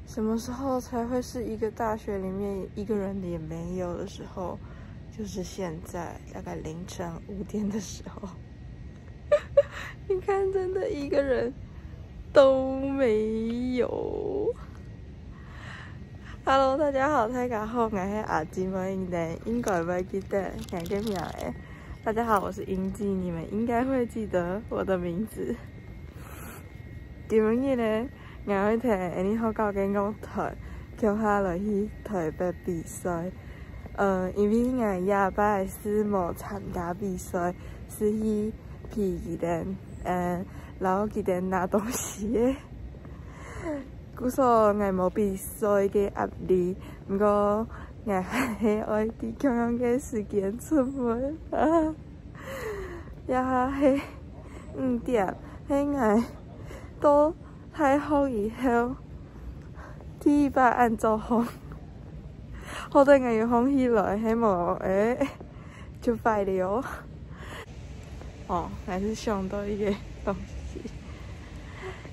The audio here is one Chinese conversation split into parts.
什么时候才会是一个大学里面一个人也没有的时候？就是现在，大概凌晨5点的时候。你看，真的一个人都没有。Hello， 大家好，大家好，我是阿金，我应该会记得哪个名的。大家好，我是英姬，你们应该会记得我的名字。今日呢，我去替好教嘅乐团叫下落去台北比赛。因为我夜班是无参加比赛，是去皮店然后去店拿东西的。故说我无比赛嘅压力，不过我係愛啲咁樣嘅時間出門啊，也係5點，喺我到太空以後，第一把按照風。好在我要放起來，希望就快了。哦，還是想到一個東西。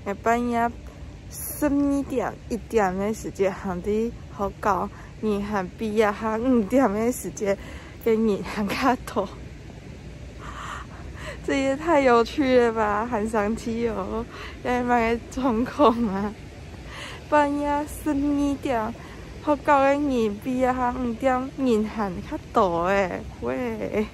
我半夜12點、1點的時間，行啲好高，你行畢業行5點的時間，跟你行卡多，這也太有趣了吧！很生氣哦，有咩狀況啊？半夜12點。好高嘅人比啊下5點人行較多誒，喂！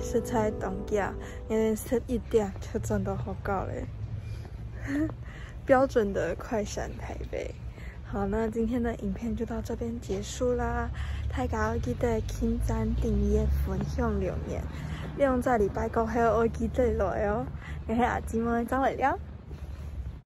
實在當家，因為11點就真的好高嘞，標準的快閃台北。好，那今天的影片就到這邊結束啦。大家記得點讚、訂閱、分享、留言，利用在禮拜5還有記得來哦。我係阿姊妹，走嚟了。